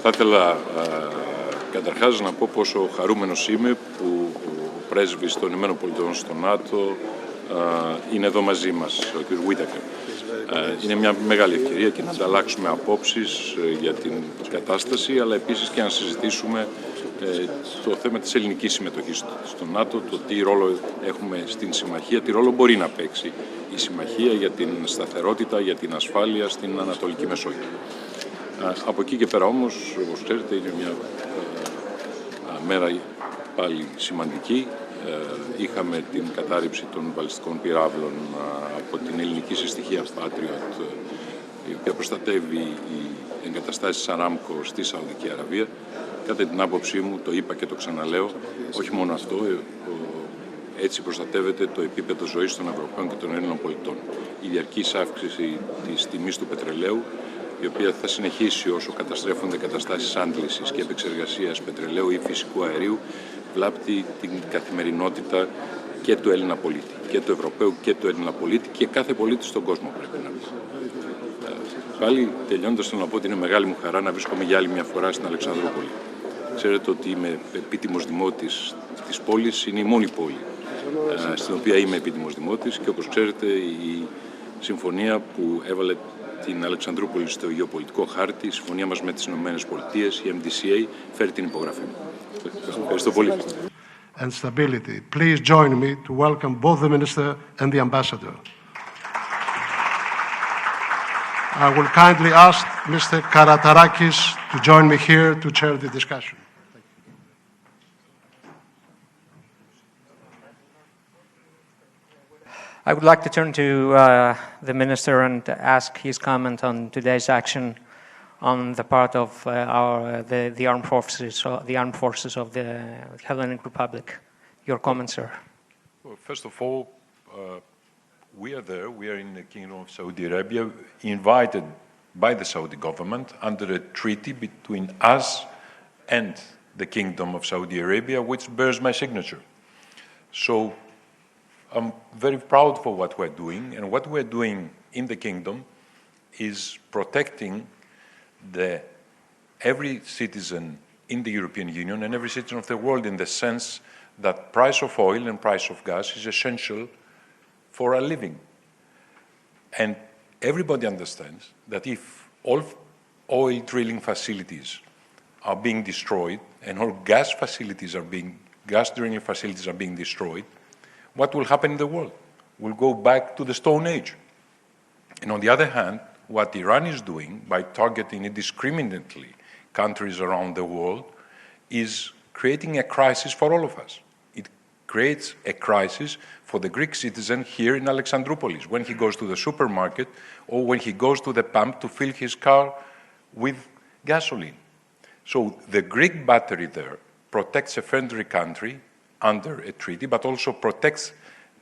Θα ήθελα καταρχάς να πω πόσο χαρούμενος είμαι που ο πρέσβης των Ηνωμένων Πολιτειών στο ΝΑΤΟ είναι εδώ μαζί μας, ο κ. Whitaker. Είναι μια μεγάλη ευκαιρία και να ανταλλάξουμε απόψεις για την κατάσταση, αλλά επίσης και να συζητήσουμε το θέμα της ελληνικής συμμετοχής στο ΝΑΤΟ, το τι ρόλο έχουμε στην συμμαχία, τι ρόλο μπορεί να παίξει η συμμαχία για την σταθερότητα, για την ασφάλεια στην Ανατολική Μεσόγειο. Από εκεί και πέρα όμως, όπως ξέρετε, είναι μια μέρα πάλι σημαντική. Είχαμε την κατάρριψη των βαλιστικών πυράβλων από την ελληνική συστοιχία Patriot, η οποία προστατεύει οι εγκαταστάσεις Aramco στη Σαουδική Αραβία. Κατά την άποψή μου, το είπα και το ξαναλέω, όχι μόνο αυτό, έτσι προστατεύεται το επίπεδο ζωής των Ευρωπαίων και των Έλληνων πολιτών. Η διαρκής αύξηση της τιμής του πετρελαίου, η οποία θα συνεχίσει όσο καταστρέφονται εγκαταστάσεις άντλησης και επεξεργασίας πετρελαίου ή φυσικού αερίου, βλάπτει την καθημερινότητα και του Έλληνα πολίτη, και του Ευρωπαίου και του Έλληνα πολίτη και κάθε πολίτη στον κόσμο, πρέπει να πει. Πάλι τελειώντας, θέλω να πω ότι είναι μεγάλη μου χαρά να βρίσκομαι για άλλη μια φορά στην Αλεξανδρούπολη. Ξέρετε ότι είμαι επίτιμος δημότης της πόλης, είναι η μόνη πόλη στην οποία είμαι επίτιμος δημότης και όπως ξέρετε η συμφωνία που έβαλε την Αλεξανδρούπολη στο γεωπολιτικό χάρτη, η συμφωνία μας με τις Ηνωμένες Πολιτείες, η MDCA, φέρει την υπογραφή μου. Ευχαριστώ πολύ. And stability. Please join me to welcome both the Minister and the Ambassador. I will kindly ask Mr. Karatarakis to join me here to chair the discussion. I would like to turn to the Minister and ask his comment on today's action on the part of the armed forces of the Hellenic Republic. Your comment, sir. Well, first of all, we are there. We are in the Kingdom of Saudi Arabia, invited by the Saudi government under a treaty between us and the Kingdom of Saudi Arabia, which bears my signature. So I'm very proud for what we're doing, and what we're doing in the Kingdom is protecting every citizen in the European Union and every citizen of the world, in the sense that price of oil and price of gas is essential for a living. And everybody understands that if all oil drilling facilities are being destroyed and all gas drilling facilities are being destroyed, what will happen in the world? We'll go back to the Stone Age. And on the other hand, what Iran is doing by targeting indiscriminately countries around the world is creating a crisis for all of us. It creates a crisis for the Greek citizen here in Alexandroupolis when he goes to the supermarket or when he goes to the pump to fill his car with gasoline. So the Greek battery there protects a friendly country under a treaty, but also protects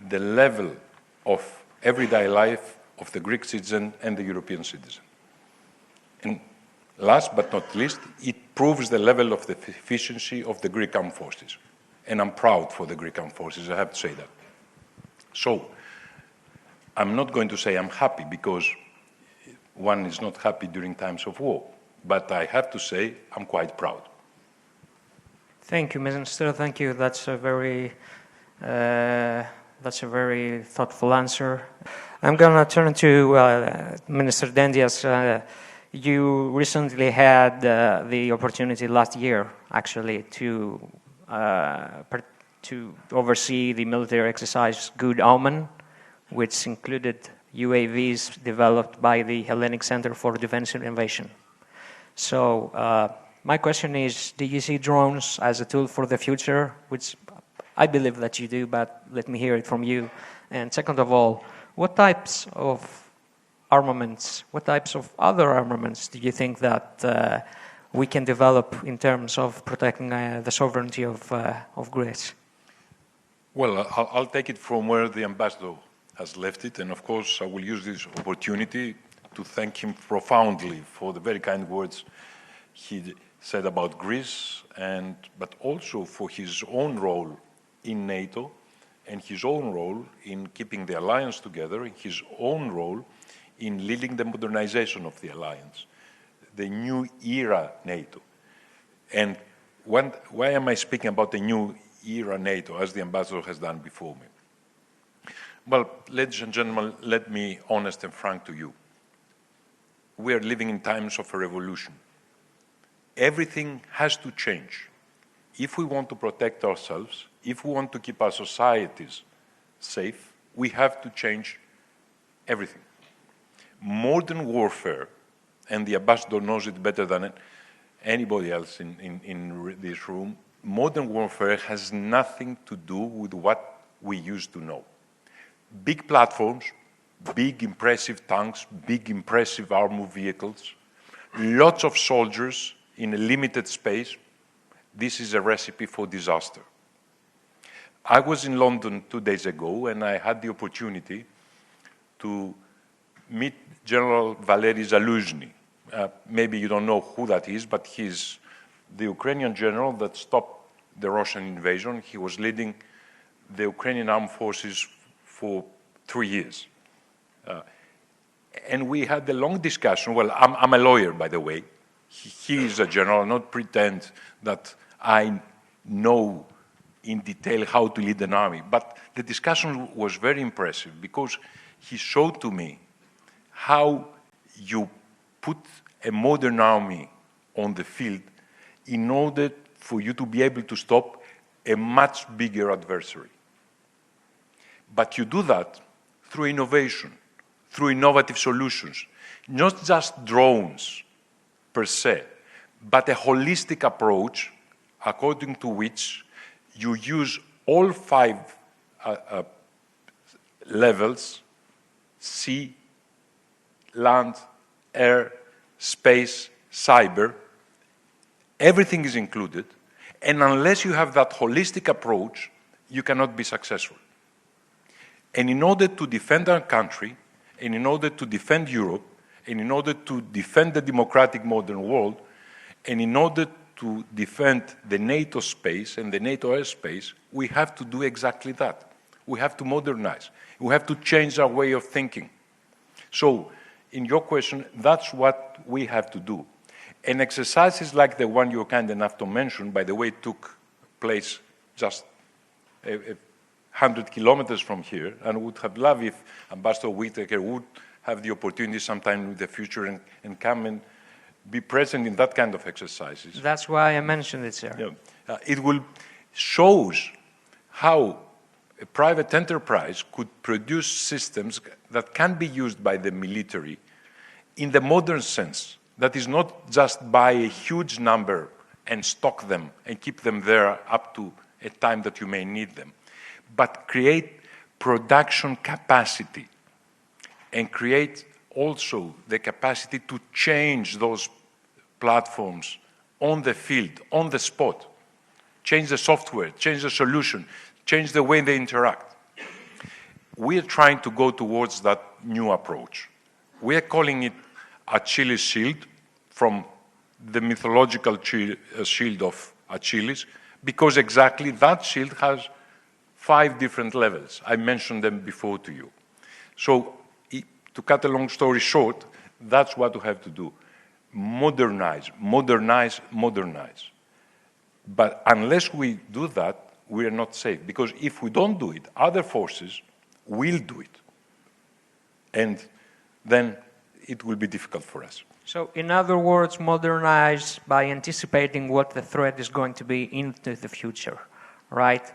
the level of everyday life of the Greek citizen and the European citizen. And last but not least, it proves the level of the efficiency of the Greek armed forces. And I'm proud for the Greek armed forces, I have to say that. So, I'm not going to say I'm happy, because one is not happy during times of war. But I have to say I'm quite proud. Thank you, Minister. Thank you. That's a very thoughtful answer. I'm going to turn to Minister Dendya. You recently had the opportunity last year, actually, to oversee the military exercise Good Omen, which included UAVs developed by the Hellenic Center for Defense Innovation. So, my question is, do you see drones as a tool for the future, which I believe that you do, but let me hear it from you. And second of all, what types of other armaments do you think that we can develop in terms of protecting the sovereignty of Greece? Well, I'll take it from where the ambassador has left it, and of course I will use this opportunity to thank him profoundly for the very kind words he said about Greece, but also for his own role in NATO and his own role in keeping the alliance together, and his own role in leading the modernization of the alliance. the new era NATO. And why am I speaking about the new era NATO, as the ambassador has done before me? Well, ladies and gentlemen, let me honest and frank to you. We are living in times of a revolution. Everything has to change. If we want to protect ourselves, if we want to keep our societies safe, we have to change everything. Modern warfare, and the ambassador knows it better than anybody else in this room, modern warfare has nothing to do with what we used to know. Big platforms, big impressive tanks, big impressive armored vehicles, lots of soldiers in a limited space. This is a recipe for disaster. I was in London 2 days ago, and I had the opportunity to meet General Valery Zaluzhny. Maybe you don't know who that is, but he's the Ukrainian general that stopped the Russian invasion. He was leading the Ukrainian armed forces for 3 years. And we had a long discussion. Well, I'm a lawyer, by the way. He is a general, not pretend that I know in detail how to lead an army. But the discussion was very impressive because he showed to me how you put a modern army on the field in order for you to be able to stop a much bigger adversary. But you do that through innovation, through innovative solutions, not just drones per se, but a holistic approach according to which you use all 5 levels: sea, land, air, space, cyber. Everything is included, and unless you have that holistic approach, you cannot be successful. And in order to defend our country, and in order to defend Europe, and in order to defend the democratic modern world, and in order to defend the NATO space and the NATO airspace, we have to do exactly that. We have to modernize. We have to change our way of thinking. So, in your question, that's what we have to do. And exercises like the one you're kind enough to mention, by the way, took place just 100 kilometers from here, and would have loved if Ambassador Whitaker would have the opportunity sometime in the future and come and be present in that kind of exercises. That's why I mentioned it, sir. Yeah. It will shows how a private enterprise could produce systems that can be used by the military in the modern sense. That is not just buy a huge number and stock them and keep them there up to a time that you may need them, but create production capacity and create also the capacity to change those platforms on the field, on the spot, change the software, change the solution, change the way they interact. We are trying to go towards that new approach. We are calling it Achilles' shield, from the mythological shield of Achilles, because exactly that shield has 5 different levels. I mentioned them before to you. So, to cut a long story short, that's what we have to do. Modernize, modernize, modernize. But unless we do that, we are not safe. Because if we don't do it, other forces will do it. And then it will be difficult for us. So, in other words, modernize by anticipating what the threat is going to be into the future, right?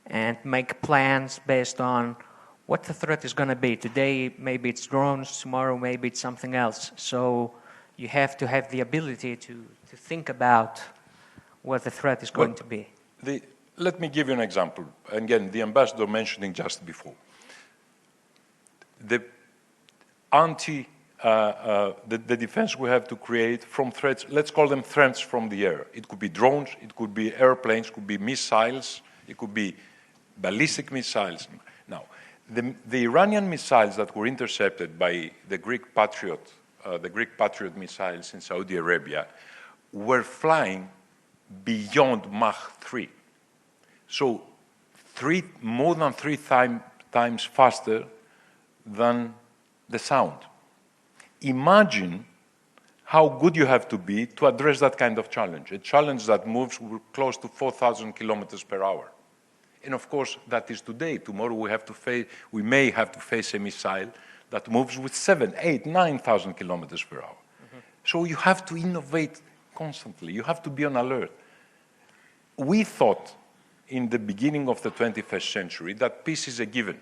And make plans based on what the threat is going to be. Today, maybe it's drones, tomorrow, maybe it's something else. So you have to have the ability to think about what the threat is going to be. Let me give you an example. Again, the ambassador mentioning just before. The defense we have to create from threats, let's call them threats from the air. It could be drones, it could be airplanes, it could be missiles, it could be ballistic missiles. Now, the Iranian missiles that were intercepted by the Greek Patriot missiles in Saudi Arabia were flying beyond Mach 3. So more than 3 times faster than the sound. Imagine how good you have to be to address that kind of challenge, a challenge that moves close to 4,000 kilometers per hour. And of course, that is today. Tomorrow we may have to face a missile that moves with 7,000, 8,000, 9,000 kilometers per hour. Mm-hmm. So you have to innovate constantly. You have to be on alert. We thought in the beginning of the 21st century that peace is a given,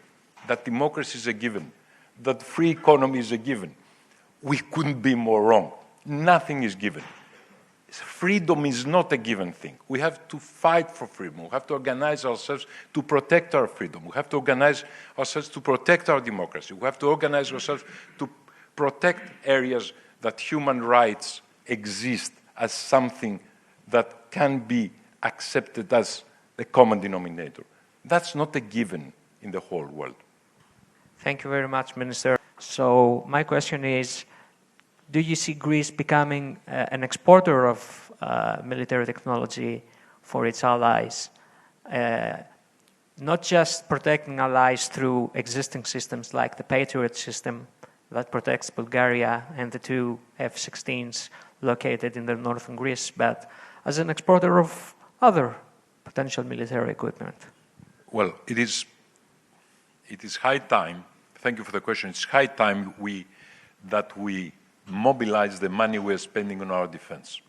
that democracy is a given, that free economy is a given. We couldn't be more wrong. Nothing is given. Freedom is not a given thing. We have to fight for freedom. We have to organize ourselves to protect our freedom. We have to organize ourselves to protect our democracy. We have to organize ourselves to protect areas that human rights exist as something that can be accepted as the common denominator. That's not a given in the whole world. Thank you very much, Minister. So my question is, do you see Greece becoming an exporter of military technology for its allies? Not just protecting allies through existing systems like the Patriot system that protects Bulgaria and the 2 F-16s located in the northern Greece, but as an exporter of other potential military equipment? Well, it is high time, thank you for the question, it's high time that we mobilize the money we're spending on our defense.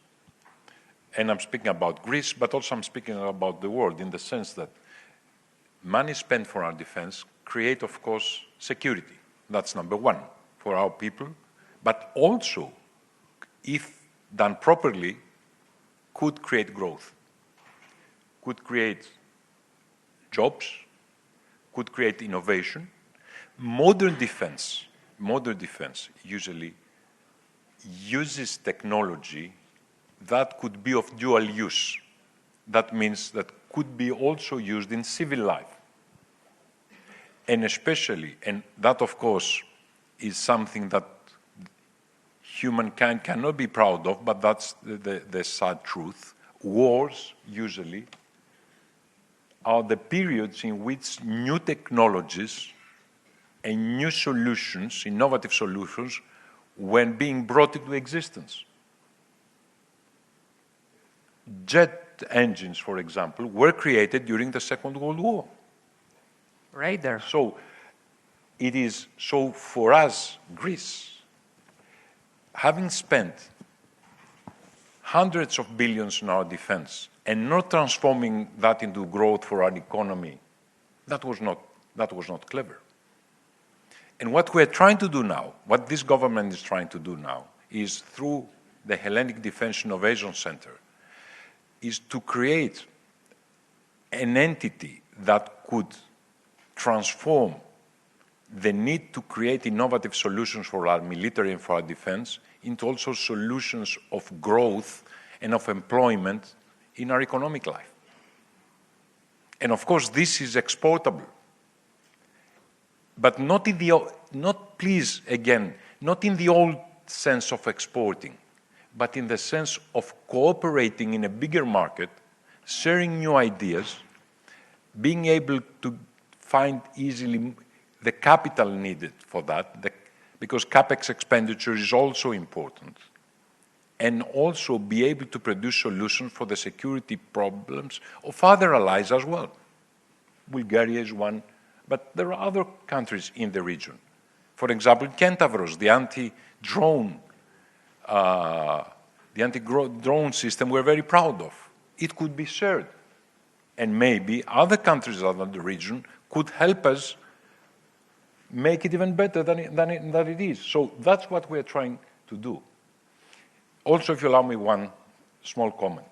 And I'm speaking about Greece, but also I'm speaking about the world in the sense that money spent for our defense create, of course, security. That's number one for our people, but also, if done properly, could create growth, could create jobs, could create innovation. Modern defense usually uses technology that could be of dual use. That means that could be also used in civil life. And especially, and that of course is something that humankind cannot be proud of, but that's the sad truth. Wars usually are the periods in which new technologies and new solutions, innovative solutions, when being brought into existence. Jet engines, for example, were created during the Second World War. Right there. So it is, so for us, Greece, having spent hundreds of billions in our defense and not transforming that into growth for our economy, that was not clever. And what we're trying to do now, what this government is trying to do now, is through the Hellenic Defense Innovation Center, is to create an entity that could transform the need to create innovative solutions for our military and for our defense into also solutions of growth and of employment in our economic life. And of course, this is exportable. But not in the old sense of exporting, but in the sense of cooperating in a bigger market, sharing new ideas, being able to find easily the capital needed for that, because CapEx expenditure is also important, and also be able to produce solutions for the security problems of other allies as well. Bulgaria is one, but there are other countries in the region. For example, Kentavros, the anti-drone system we're very proud of. It could be shared. And maybe other countries around the region could help us make it even better than it is. So that's what we're trying to do. Also, if you allow me one small comment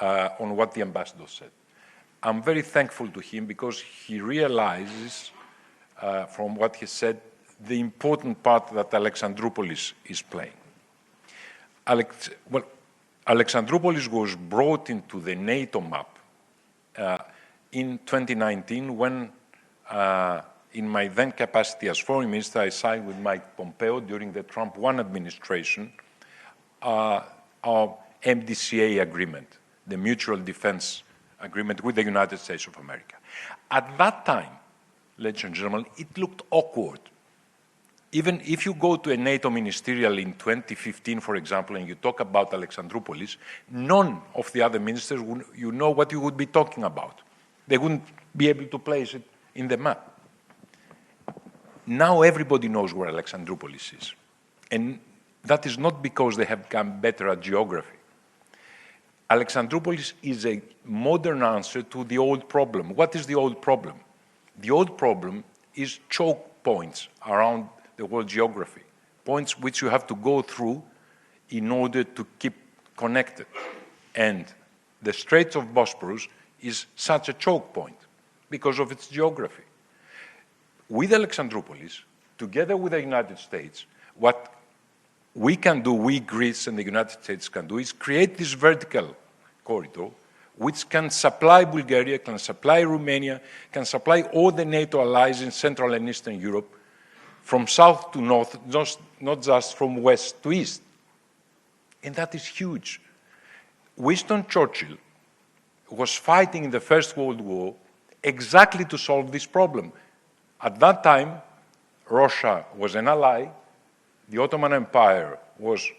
on what the ambassador said. I'm very thankful to him because he realizes from what he said the important part that Alexandroupolis is playing. Alexandroupolis was brought into the NATO map in 2019 when, in my then capacity as foreign minister, I signed with Mike Pompeo during the Trump 1 administration our MDCA agreement, the Mutual Defense Agreement with the United States of America. At that time, ladies and gentlemen, it looked awkward even if you go to a NATO ministerial in 2015, for example, and you talk about Alexandroupolis, none of the other ministers would, you know what you would be talking about. They wouldn't be able to place it in the map. Now everybody knows where Alexandroupolis is. And that is not because they have become better at geography. Alexandroupolis is a modern answer to the old problem. What is the old problem? The old problem is choke points around the world geography, points which you have to go through in order to keep connected. And the Straits of Bosporus is such a choke point because of its geography. With Alexandroupolis, together with the United States, what we can do, we, Greece, and the United States can do, is create this vertical corridor which can supply Bulgaria, can supply Romania, can supply all the NATO allies in Central and Eastern Europe from south to north, not just from west to east. And that is huge. Winston Churchill was fighting in the First World War exactly to solve this problem. At that time, Russia was an ally. The Ottoman Empire was,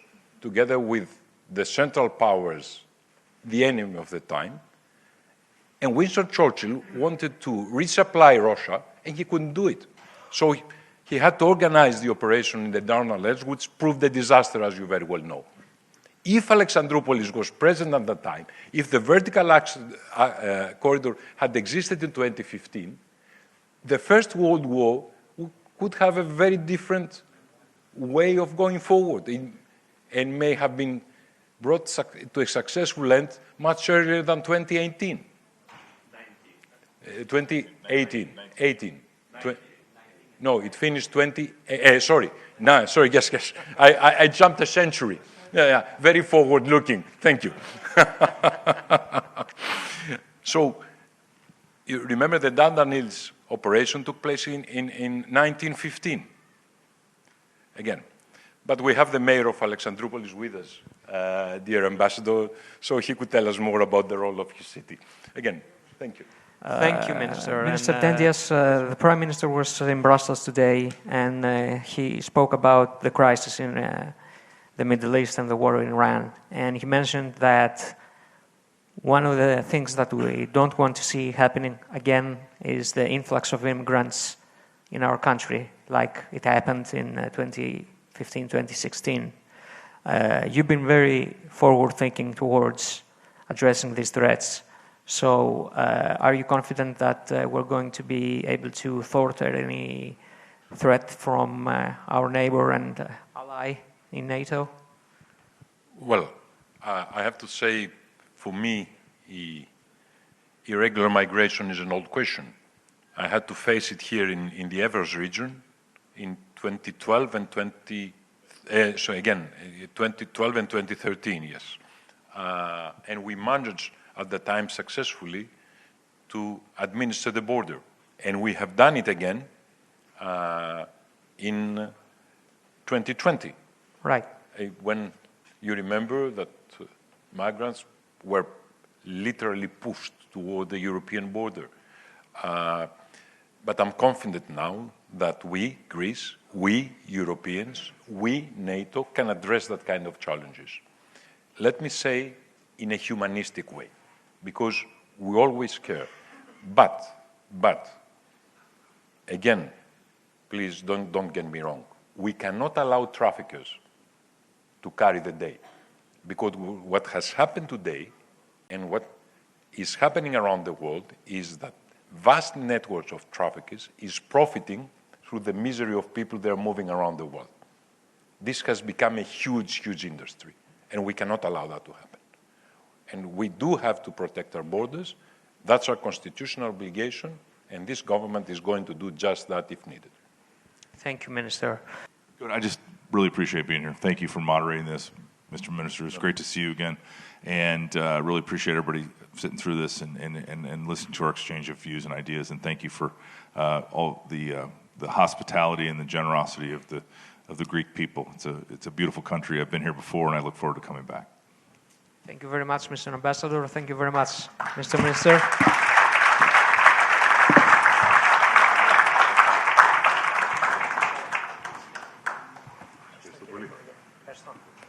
together with the Central Powers, the enemy of the time. And Winston Churchill wanted to resupply Russia, and he couldn't do it. So he had to organize the operation in the Dardanelles Edge, which proved a disaster, as you very well know. If Alexandroupolis was present at that time, if the vertical corridor had existed in 2015, the First World War could have a very different way of going forward and may have been brought to a successful end much earlier than 2018. 2018. 18. No, it finished yes. I jumped a century. Yeah, very forward-looking. Thank you. So, you remember the Dardanelles operation took place in 1915. Again, but we have the mayor of Alexandroupolis with us, dear ambassador, so he could tell us more about the role of his city. Again, thank you. Thank you, Minister. Minister Dendias, the Prime Minister was in Brussels today, and he spoke about the crisis in the Middle East and the war in Iran. And he mentioned that one of the things that we don't want to see happening again is the influx of immigrants in our country, like it happened in 2015, 2016. You've been very forward-thinking towards addressing these threats. So are you confident that we're going to be able to thwart any threat from our neighbor and ally in NATO? Well, I have to say, for me, irregular migration is an old question. I had to face it here in the Evros region in 2012 and 2012 and 2013, yes. And we managed at the time successfully to administer the border. And we have done it again in 2020. Right. When you remember that migrants were literally pushed toward the European border. But I'm confident now that we, Greece, we, Europeans, we, NATO, can address that kind of challenges. Let me say in a humanistic way, because we always care. But, again, please don't get me wrong. We cannot allow traffickers to carry the day. Because what has happened today and what is happening around the world is that vast networks of traffickers is profiting through the misery of people that are moving around the world. This has become a huge, huge industry, and we cannot allow that to happen. And we do have to protect our borders. That's our constitutional obligation, and this government is going to do just that if needed. Thank you, Minister. Good. I just really appreciate being here. Thank you for moderating this, Mr. Minister. It's great to see you again, and really appreciate everybody sitting through this and listening to our exchange of views and ideas. And thank you for all the hospitality and the generosity of the Greek people. It's a beautiful country. I've been here before, and I look forward to coming back. Thank you very much, Mr. Ambassador. Thank you very much, Mr. Minister. Ευχαριστώ.